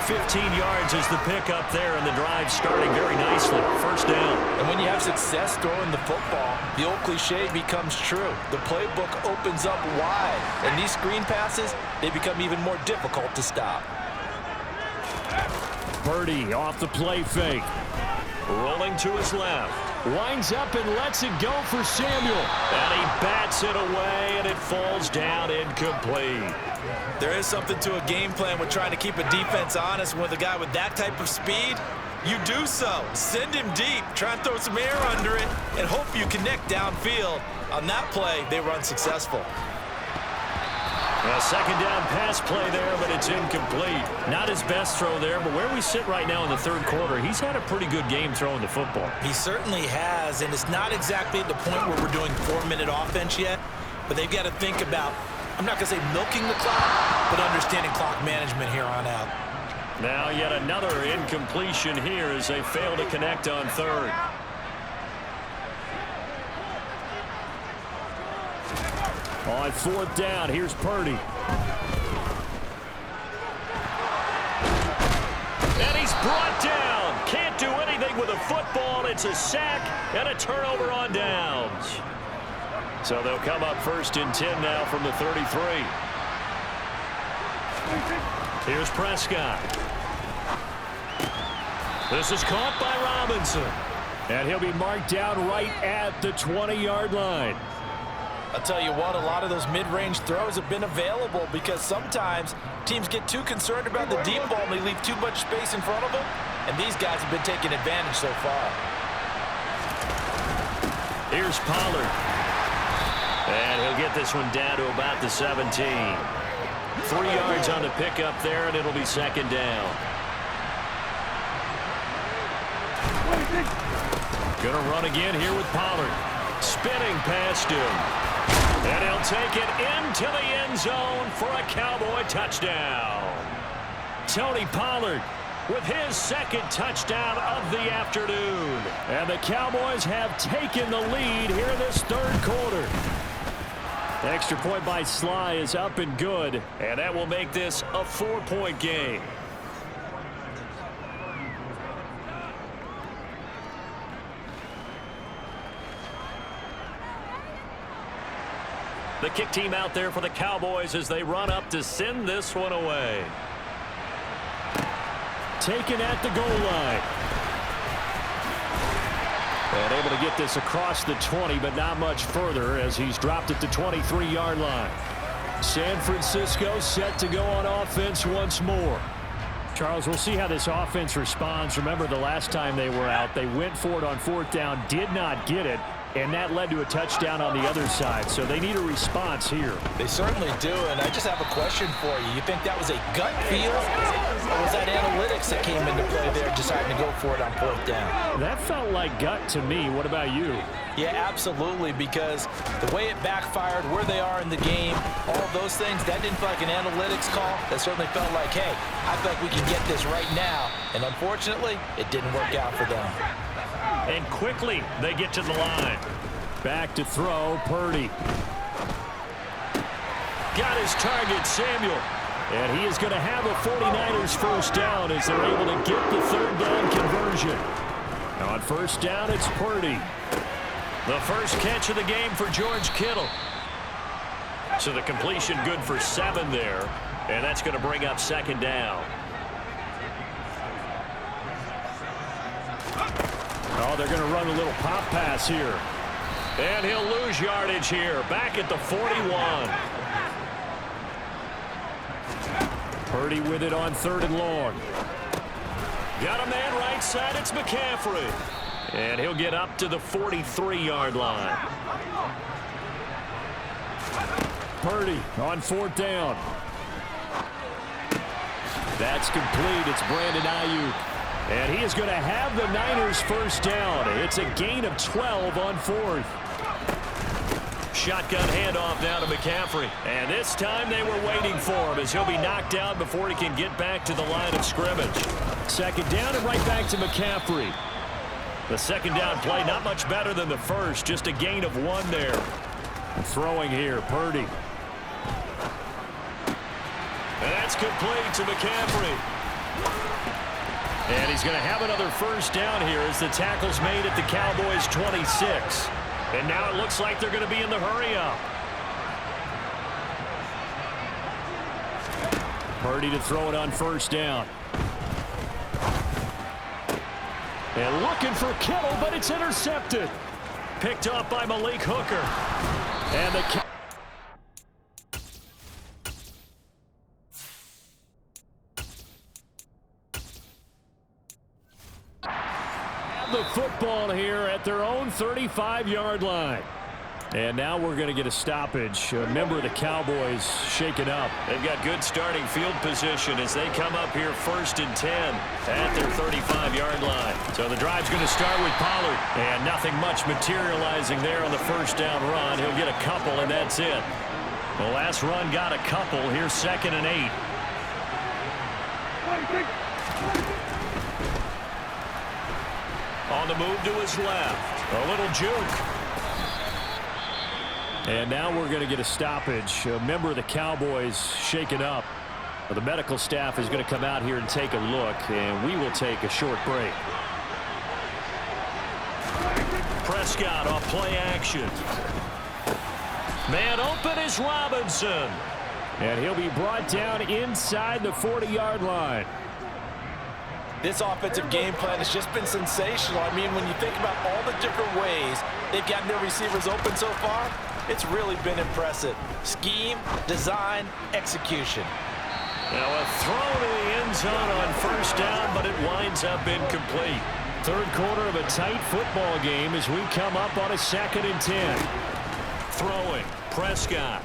15 yards is the pickup there, and the drive starting very nicely. First down. And when you have success throwing the football, the old cliche becomes true. The playbook opens up wide, and these screen passes, they become even more difficult to stop. Purdy off the play fake. Rolling to his left. Winds up and lets it go for Samuel. And he bats it away, and it falls down incomplete. There is something to a game plan with trying to keep a defense honest. With a guy with that type of speed, you do so. Send him deep, try and throw some air under it, and hope you connect downfield. On that play, they were unsuccessful. A second down pass play there, but it's incomplete. Not his best throw there, but where we sit right now in the third quarter, he's had a pretty good game throwing the football. He certainly has, and it's not exactly at the point where we're doing 4-minute offense yet, but they've got to think about, I'm not going to say milking the clock, but understanding clock management here on out. Now yet another incompletion here as they fail to connect on third. On fourth down, here's Purdy. And he's brought down. Can't do anything with a football. It's a sack and a turnover on downs. So they'll come up first and 10 now from the 33. Here's Prescott. This is caught by Robinson. And he'll be marked down right at the 20-yard line. I'll tell you what, a lot of those mid-range throws have been available because sometimes teams get too concerned about the deep ball and they leave too much space in front of them, and these guys have been taking advantage so far. Here's Pollard. And he'll get this one down to about the 17. 3 yards on the pickup there, and it'll be second down. Gonna run again here with Pollard. Spinning past him. And he'll take it into the end zone for a Cowboy touchdown. Tony Pollard with his second touchdown of the afternoon. And the Cowboys have taken the lead here in this third quarter. The extra point by Sly is up and good, and that will make this a 4-point game. The kick team out there for the Cowboys as they run up to send this one away. Taken at the goal line. And able to get this across the 20, but not much further as he's dropped at the 23-yard line. San Francisco set to go on offense once more. Charles, we'll see how this offense responds. Remember the last time they were out, they went for it on fourth down, did not get it. And that led to a touchdown on the other side. So they need a response here. They certainly do, and I just have a question for you. You think that was a gut feel, or was that analytics that came into play there deciding to go for it on fourth down? That felt like gut to me. What about you? Yeah, absolutely, because the way it backfired, where they are in the game, all of those things, that didn't feel like an analytics call. That certainly felt like, hey, I feel like we can get this right now. And unfortunately, it didn't work out for them. And quickly, they get to the line. Back to throw, Purdy. Got his target, Samuel. And he is going to have a 49ers first down as they're able to get the third down conversion. On first down, it's Purdy. The first catch of the game for George Kittle. So the completion good for 7 there. And that's going to bring up second down. Oh, they're going to run a little pop pass here. And he'll lose yardage here. Back at the 41. Purdy with it on third and long. Got a man right side. It's McCaffrey. And he'll get up to the 43-yard line. Purdy on fourth down. That's complete. It's Brandon Ayuk. And he is going to have the Niners first down. It's a gain of 12 on fourth. Shotgun handoff now to McCaffrey. And this time they were waiting for him as he'll be knocked down before he can get back to the line of scrimmage. Second down and right back to McCaffrey. The second down play not much better than the first. Just a gain of 1 there. Throwing here, Purdy. And that's complete to McCaffrey. And he's going to have another first down here as the tackle's made at the Cowboys' 26. And now it looks like they're going to be in the hurry-up. Purdy to throw it on first down. And looking for Kittle, but it's intercepted. Picked up by Malik Hooker. And the football here at their own 35-yard line. And now we're going to get a stoppage. A member of the Cowboys shaken up. They've got good starting field position as they come up here 1st and 10 at their 35-yard line. So the drive's going to start with Pollard. And nothing much materializing there on the first down run. He'll get a couple, and that's it. The last run got a couple. Here's 2nd and 8. On the move to his left. A little juke. And now we're going to get a stoppage. A member of the Cowboys shaken up. The medical staff is going to come out here and take a look, and we will take a short break. Prescott off play action. Man open is Robinson. And he'll be brought down inside the 40-yard line. This offensive game plan has just been sensational. I mean, when you think about all the different ways they've gotten their receivers open so far, it's really been impressive. Scheme, design, execution. Now a throw to the end zone on first down, but it winds up incomplete. Third quarter of a tight football game as we come up on a 2nd and 10. Throwing, Prescott.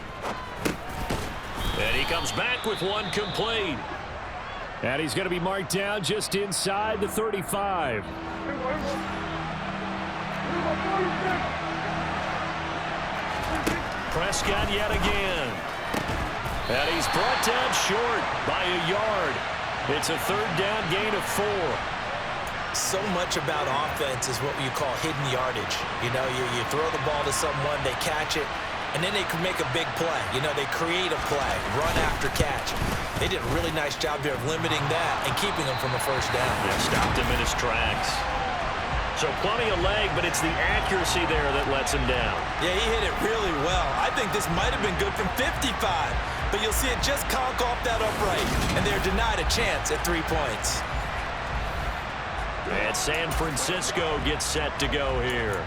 And he comes back with one complete. And he's going to be marked down just inside the 35. Prescott yet again. And he's brought down short by a yard. It's a 3rd down gain of 4. So much about offense is what you call hidden yardage. You know, you throw the ball to someone, they catch it, and then they can make a big play. You know, they create a play, run after catch. They did a really nice job there of limiting that and keeping him from a first down. Yeah, stopped him in his tracks. So plenty of leg, but it's the accuracy there that lets him down. Yeah, he hit it really well. I think this might have been good from 55, but you'll see it just conk off that upright, and they're denied a chance at 3 points. And San Francisco gets set to go here.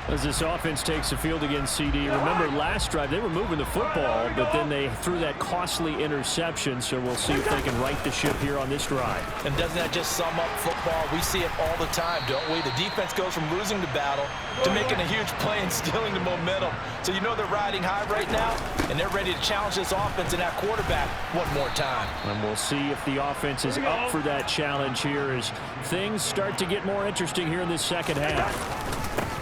As this offense takes the field against CD, remember last drive they were moving the football, but then they threw that costly interception, so we'll see if they can right the ship here on this drive. And doesn't that just sum up football? We see it all the time, don't we? The defense goes from losing the battle to making a huge play and stealing the momentum. So you know they're riding high right now, and they're ready to challenge this offense and that quarterback one more time. And we'll see if the offense is up for that challenge here as things start to get more interesting here in this second half.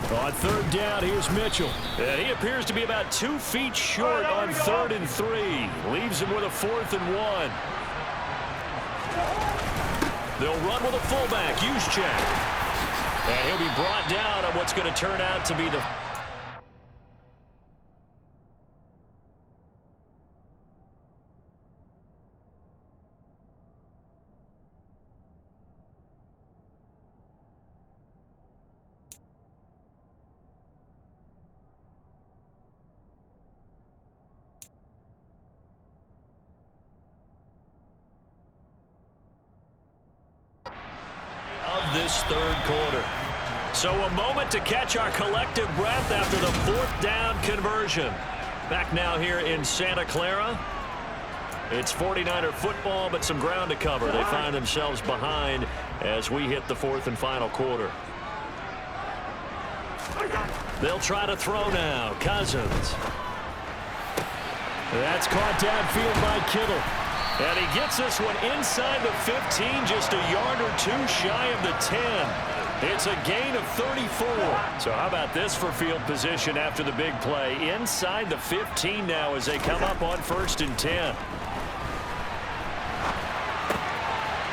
On 3rd down, here's Mitchell. And he appears to be about 2 feet short on 3rd and 3. Leaves him with a 4th and 1. They'll run with a fullback, Juszczyk. And he'll be brought down on what's going to turn out to be the... this 3rd quarter. So a moment to catch our collective breath after the 4th down conversion. Back now here in Santa Clara. It's 49er football, but some ground to cover. They find themselves behind as we hit the 4th and final quarter. They'll try to throw now. Cousins. That's caught downfield by Kittle. And he gets this one inside the 15, just a yard or 2 shy of the 10. It's a gain of 34. So how about this for field position after the big play? Inside the 15 now as they come up on 1st and 10.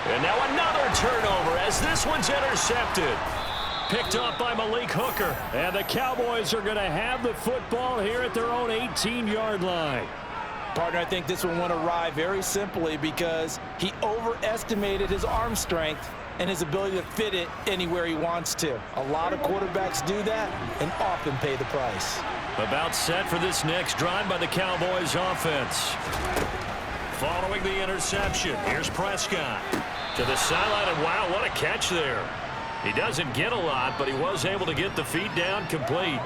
And now another turnover as this one's intercepted. Picked up by Malik Hooker. And the Cowboys are going to have the football here at their own 18-yard line. Partner, I think this one went awry very simply because he overestimated his arm strength and his ability to fit it anywhere he wants to. A lot of quarterbacks do that and often pay the price. About set for this next drive by the Cowboys offense. Following the interception, here's Prescott to the sideline, and wow, what a catch there. He doesn't get a lot, but he was able to get the feet down complete.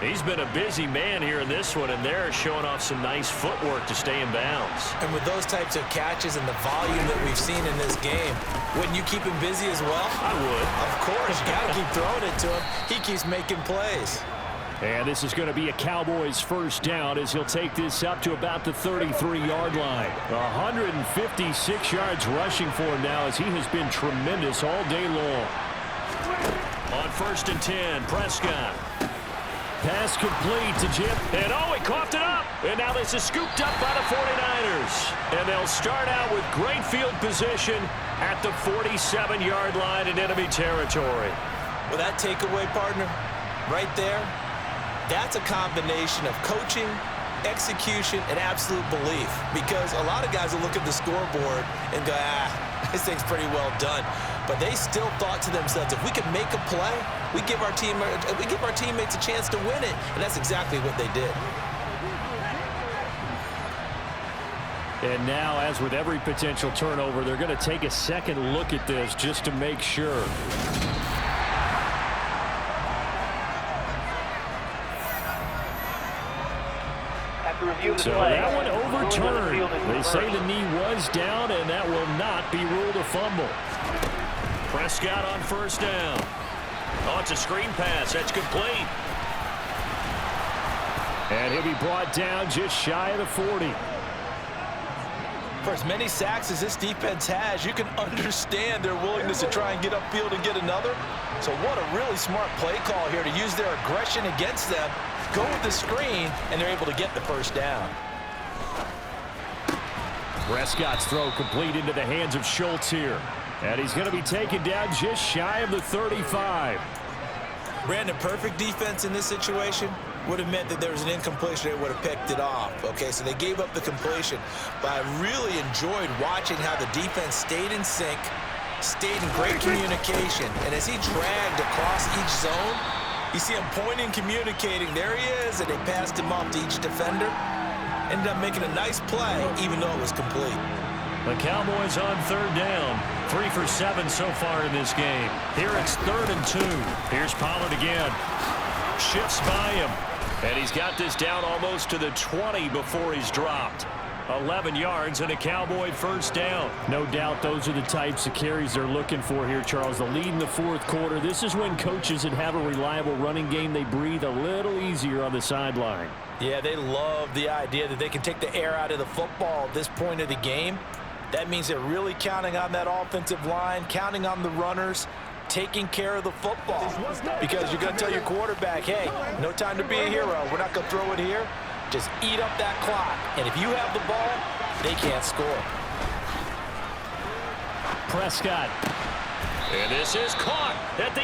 He's been a busy man here in this one, and they're showing off some nice footwork to stay in bounds. And with those types of catches and the volume that we've seen in this game, wouldn't you keep him busy as well? I would. Of course, you got to keep throwing it to him. He keeps making plays. And this is going to be a Cowboys first down as he'll take this up to about the 33-yard line. 156 yards rushing for him now as he has been tremendous all day long. On 1st and 10, Prescott. Pass complete to Jim. And oh, he coughed it up. And now this is scooped up by the 49ers. And they'll start out with great field position at the 47-yard line in enemy territory. Well, that takeaway, partner, right there, that's a combination of coaching, execution, and absolute belief. Because a lot of guys will look at the scoreboard and go, this thing's pretty well done. But they still thought to themselves, if we could make a play, we give our teammates a chance to win it. And that's exactly what they did. And now, as with every potential turnover, they're going to take a second look at this just to make sure. So that one overturned. They say the knee was down, and that will not be ruled a fumble. Prescott on 1st down. Oh, it's a screen pass. That's complete. And he'll be brought down just shy of the 40. For as many sacks as this defense has, you can understand their willingness to try and get upfield and get another. So what a really smart play call here to use their aggression against them, go with the screen, and they're able to get the first down. Prescott's throw complete into the hands of Schultz here. And he's going to be taken down just shy of the 35. Brandon, perfect defense in this situation would have meant that there was an incompletion. They would have picked it off. Okay, so they gave up the completion. But I really enjoyed watching how the defense stayed in sync, stayed in great communication. And as he dragged across each zone, you see him pointing, communicating. There he is, and they passed him off to each defender. Ended up making a nice play, even though it was complete. The Cowboys on 3rd down. 3 for 7 so far in this game. Here it's 3rd and 2. Here's Pollard again. Shifts by him. And he's got this down almost to the 20 before he's dropped. 11 yards and a Cowboy first down. No doubt those are the types of carries they're looking for here, Charles. The lead in the 4th quarter. This is when coaches that have a reliable running game, they breathe a little easier on the sideline. Yeah, they love the idea that they can take the air out of the football at this point of the game. That means they're really counting on that offensive line, counting on the runners, taking care of the football. Because you're going to tell your quarterback, hey, no time to be a hero. We're not going to throw it here. Just eat up that clock. And if you have the ball, they can't score. Prescott. And this is caught at the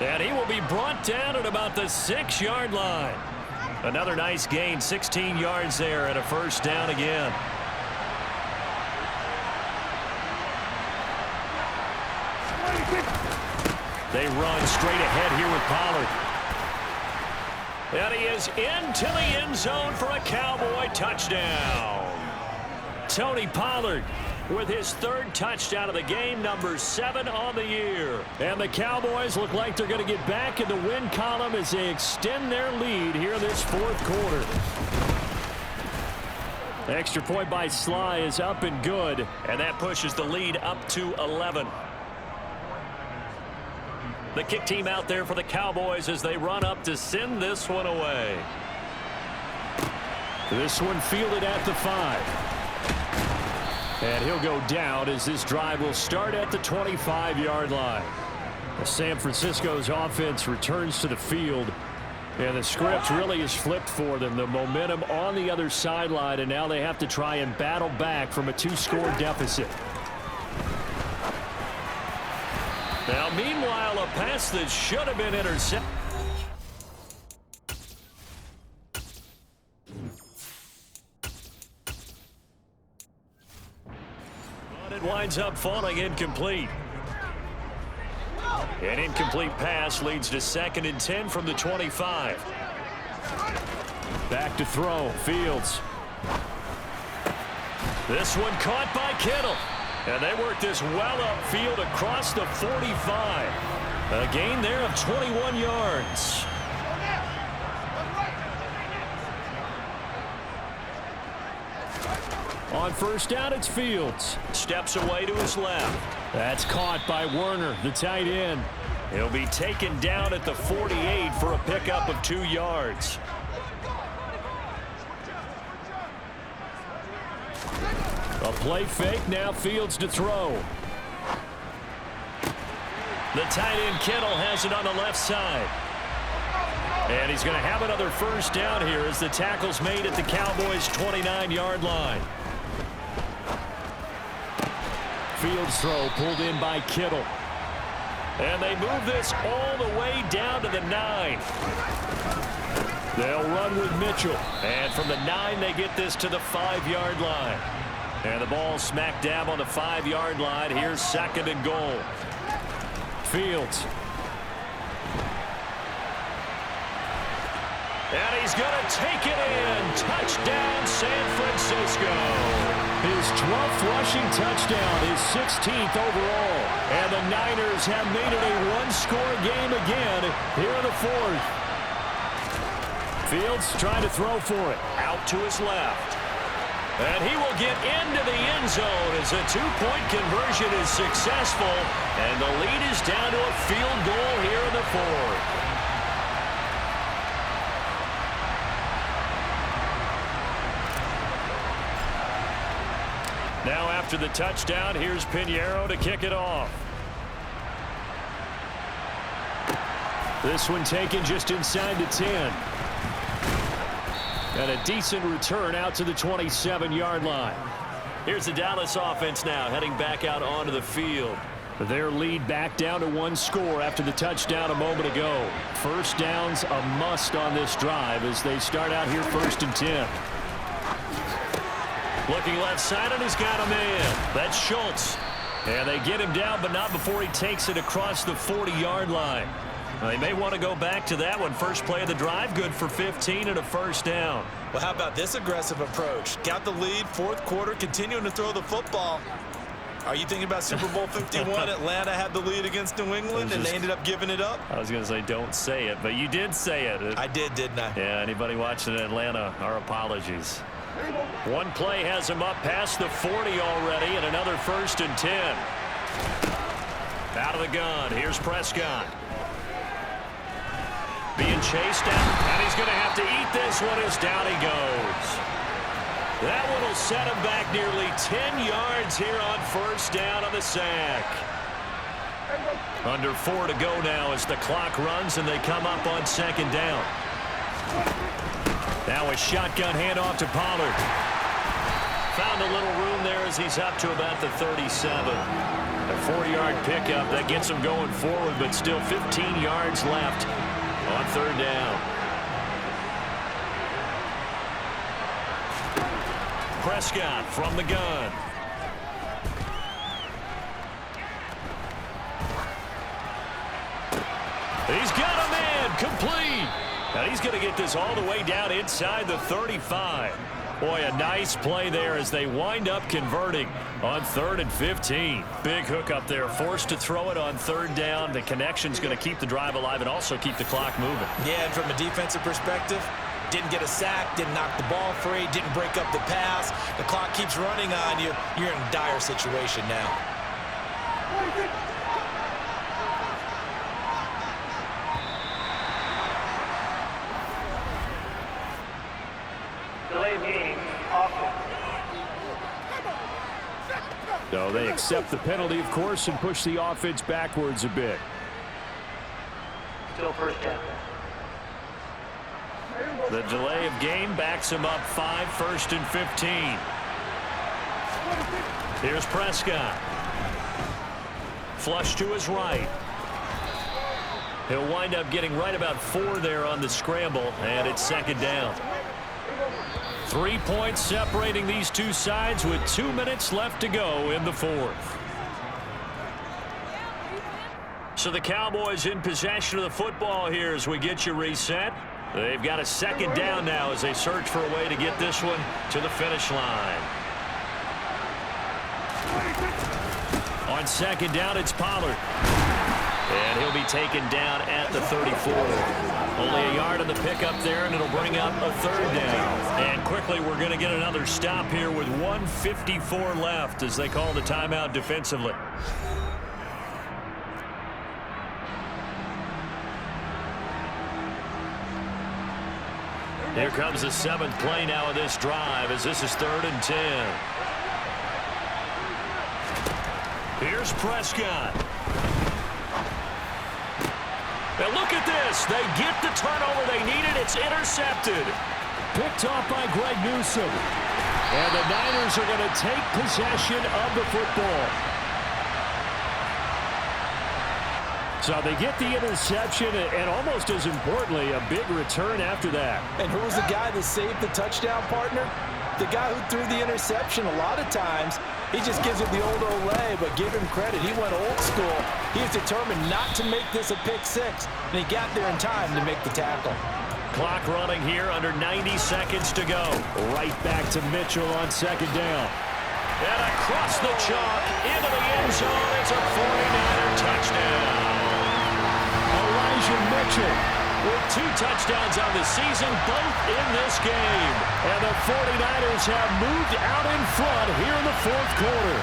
8. And he will be brought down at about the 6-yard line. Another nice gain, 16 yards there, and a first down again. They run straight ahead here with Pollard. And he is into the end zone for a Cowboy touchdown. Tony Pollard with his 3rd touchdown of the game, number 7 on the year. And the Cowboys look like they're going to get back in the win column as they extend their lead here in this 4th quarter. The extra point by Sly is up and good, and that pushes the lead up to 11. The kick team out there for the Cowboys as they run up to send this one away. This one fielded at the 5. And he'll go down as this drive will start at the 25-yard line. San Francisco's offense returns to the field. And the script really is flipped for them. The momentum on the other sideline, and now they have to try and battle back from a 2-score deficit. Now, meanwhile, a pass that should have been intercepted. It winds up falling incomplete. An incomplete pass leads to 2nd and 10 from the 25. Back to throw. Fields. This one caught by Kittle. And they work this well upfield across the 45. A gain there of 21 yards. On first down, it's Fields. Steps away to his left. That's caught by Werner, the tight end. He'll be taken down at the 48 for a pickup of 2 yards. A play fake, now Fields to throw. The tight end Kittle has it on the left side. And he's going to have another first down here as the tackle's made at the Cowboys' 29-yard line. Fields throw pulled in by Kittle. And they move this all the way down to the 9. They'll run with Mitchell. And from the 9, they get this to the 5-yard line. And the ball smack dab on the 5-yard line. Here's 2nd and goal. Fields. And he's going to take it in. Touchdown, San Francisco. His 12th rushing touchdown, his 16th overall. And the Niners have made it a one-score game again here in the 4th. Fields trying to throw for it. Out to his left. And he will get into the end zone as a 2-point conversion is successful. And the lead is down to a field goal here in the 4th. Now after the touchdown, here's Pinheiro to kick it off. This one taken just inside the 10. And a decent return out to the 27-yard line. Here's the Dallas offense now heading back out onto the field. Their lead back down to 1 score after the touchdown a moment ago. First down's a must on this drive as they start out here 1st and 10. Looking left side, and he's got a man. That's Schultz. And they get him down, but not before he takes it across the 40-yard line. They may want to go back to that one. First play of the drive, good for 15 and a first down. Well, how about this aggressive approach? Got the lead, 4th quarter, continuing to throw the football. Are you thinking about Super Bowl 51? Atlanta had the lead against New England, and they ended up giving it up? I was going to say don't say it, but you did say it. I did, didn't I? Yeah, anybody watching in Atlanta, our apologies. One play has him up past the 40 already, and another 1st and 10. Out of the gun, here's Prescott. Being chased down, and he's going to have to eat this one as down he goes. That one will set him back nearly 10 yards here on first down on the sack. Under 4 to go now as the clock runs and they come up on 2nd down. Now a shotgun handoff to Pollard. Found a little room there as he's up to about the 37. A 4-yard pickup that gets him going forward, but still 15 yards left on 3rd down. Prescott from the gun. He's got a man complete. And he's going to get this all the way down inside the 35. Boy, a nice play there as they wind up converting on 3rd and 15. Big hook up there, forced to throw it on 3rd down. The connection's going to keep the drive alive and also keep the clock moving. Yeah, and from a defensive perspective, didn't get a sack, didn't knock the ball free, didn't break up the pass. The clock keeps running on you. You're in a dire situation now. So they accept the penalty, of course, and push the offense backwards a bit. Still first down. The delay of game backs him up 5, 1st and 15. Here's Prescott. Flush to his right. He'll wind up getting right about 4 there on the scramble, and it's 2nd down. 3 points separating these two sides with 2 minutes left to go in the fourth. So the Cowboys in possession of the football here as we get you reset. They've got a second down now as they search for a way to get this one to the finish line. On second down, it's Pollard. And he'll be taken down at the 34. Only a yard on the pickup there, and it'll bring up a third down. And quickly, we're going to get another stop here with 1:54 left as they call the timeout defensively. Here comes the 7th play now of this drive as this is 3rd and 10. Here's Prescott. Now look at this. They get the turnover they needed. It's intercepted. Picked off by Greg Newsome. And the Niners are going to take possession of the football. So they get the interception, and almost as importantly, a big return after that. And who was the guy that saved the touchdown, partner? The guy who threw the interception. A lot of times, he just gives it the old Olay, but give him credit. He went old school. He was determined not to make this a pick six, and he got there in time to make the tackle. Clock running here, under 90 seconds to go. Right back to Mitchell on second down. And across the chalk, into the end zone. It's a 49er touchdown. Elijah Mitchell with 2 touchdowns on the season, both in this game. And the 49ers have moved out in front here in the fourth quarter.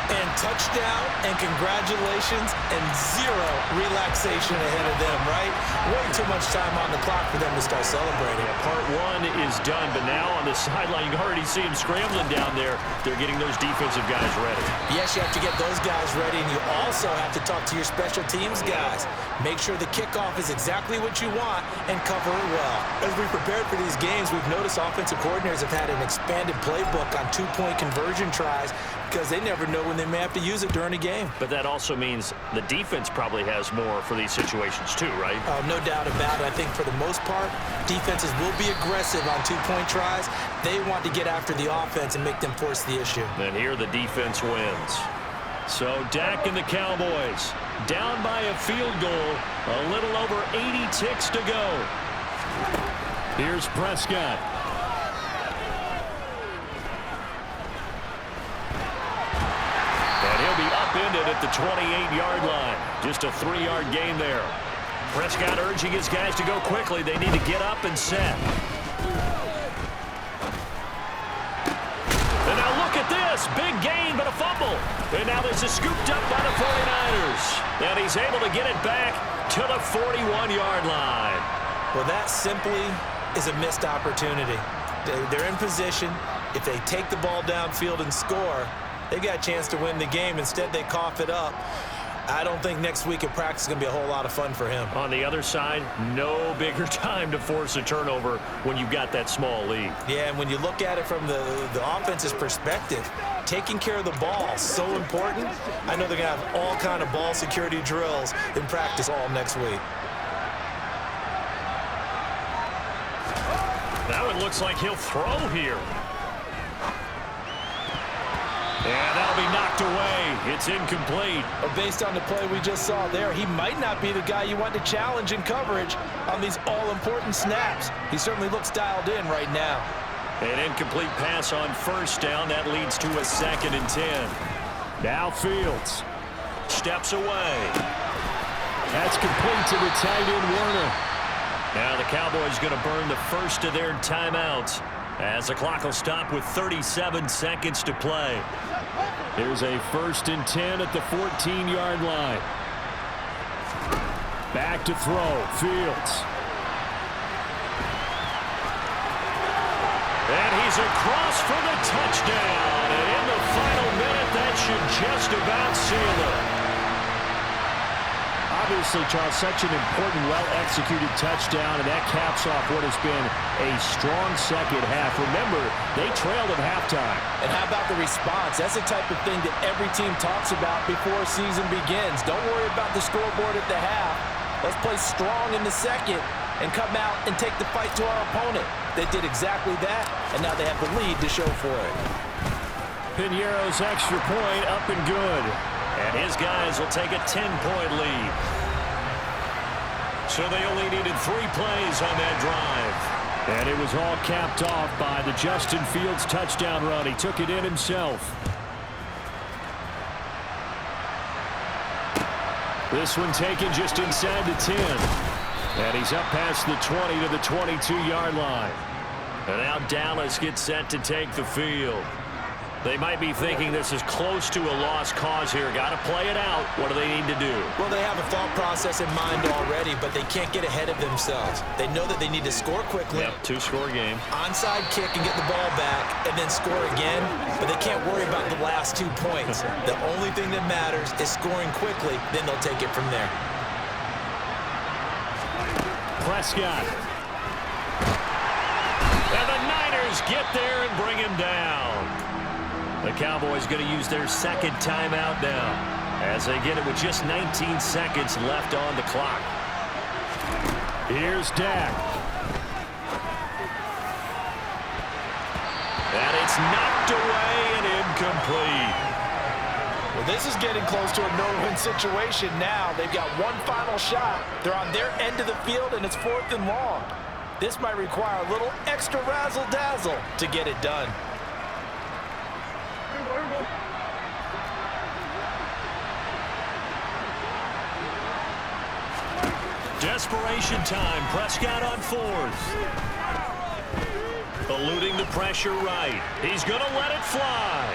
And touchdown and congratulations and 0 relaxation ahead of them, right? Way too much time on the clock for them to start celebrating. Yeah, part 1 is done, but now on the sideline, you can already see them scrambling down there. They're getting those defensive guys ready. Yes, you have to get those guys ready, and you also have to talk to your special teams guys. Make sure the kickoff is exactly what you want and cover it well. As we prepared for these games, we've noticed offensive coordinators have had an expanded playbook on 2-point conversion tries because they never know when they may have to use it during a game. But that also means the defense probably has more for these situations too, right? No doubt about it. I think for the most part, defenses will be aggressive on 2-point tries. They want to get after the offense and make them force the issue. And here the defense wins. So Dak and the Cowboys down by a field goal. A little over 80 ticks to go. Here's Prescott. Upended at the 28-yard line. Just a 3-yard gain there. Prescott urging his guys to go quickly. They need to get up and set. And now look at this. Big gain, but a fumble. And now this is scooped up by the 49ers. And he's able to get it back to the 41-yard line. Well, that simply is a missed opportunity. They're in position. If they take the ball downfield and score, they got a chance to win the game. Instead, they cough it up. I don't think next week at practice is going to be a whole lot of fun for him. On the other side, no bigger time to force a turnover when you've got that small lead. Yeah, and when you look at it from the offense's perspective, taking care of the ball is so important. I know they're going to have all kind of ball security drills in practice all next week. Now it looks like he'll throw here. And that'll be knocked away. It's incomplete. But based on the play we just saw there, he might not be the guy you want to challenge in coverage on these all-important snaps. He certainly looks dialed in right now. An incomplete pass on first down. That leads to a 2nd and 10. Now Fields steps away. That's complete to the tight end, Werner. Now the Cowboys going to burn the first of their timeouts as the clock will stop with 37 seconds to play. There's a 1st and 10 at the 14-yard line. Back to throw. Fields. And he's across for the touchdown. And in the final minute, that should just about seal it. Obviously, Charles, such an important, well-executed touchdown, and that caps off what has been a strong second half. Remember, they trailed at halftime. And how about the response? That's the type of thing that every team talks about before a season begins. Don't worry about the scoreboard at the half. Let's play strong in the second and come out and take the fight to our opponent. They did exactly that, and now they have the lead to show for it. Piñeiro's extra point up and good. And his guys will take a 10-point lead. So they only needed 3 plays on that drive. And it was all capped off by the Justin Fields touchdown run. He took it in himself. This one taken just inside the 10. And he's up past the 20 to the 22-yard line. And now Dallas gets set to take the field. They might be thinking this is close to a lost cause here. Got to play it out. What do they need to do? Well, they have a thought process in mind already, but they can't get ahead of themselves. They know that they need to score quickly. Yep, 2-score game. Onside kick and get the ball back and then score again, but they can't worry about the last 2 points. The only thing that matters is scoring quickly, then they'll take it from there. Prescott. And the Niners get there and bring him down. The Cowboys going to use their second timeout now as they get it with just 19 seconds left on the clock. Here's Dak. And it's knocked away and incomplete. Well, this is getting close to a no-win situation now. They've got one final shot. They're on their end of the field, and it's 4th and long. This might require a little extra razzle-dazzle to get it done. Desperation time. Prescott on 4th. Eluding the pressure right. He's going to let it fly.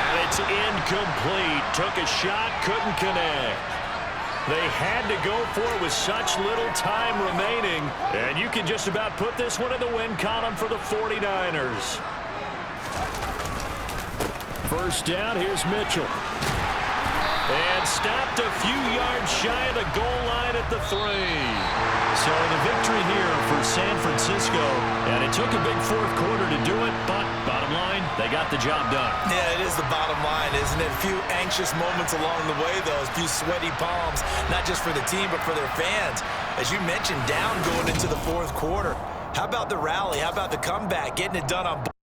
And it's incomplete. Took a shot, couldn't connect. They had to go for it with such little time remaining. And you can just about put this one in the win column for the 49ers. First down, here's Mitchell. And stopped a few yards shy of the goal line at the 3. So the victory here for San Francisco. And it took a big 4th quarter to do it, but bottom line, they got the job done. Yeah, it is the bottom line, isn't it? A few anxious moments along the way, though. A few sweaty palms, not just for the team, but for their fans. As you mentioned, down going into the 4th quarter. How about the rally? How about the comeback? Getting it done on both.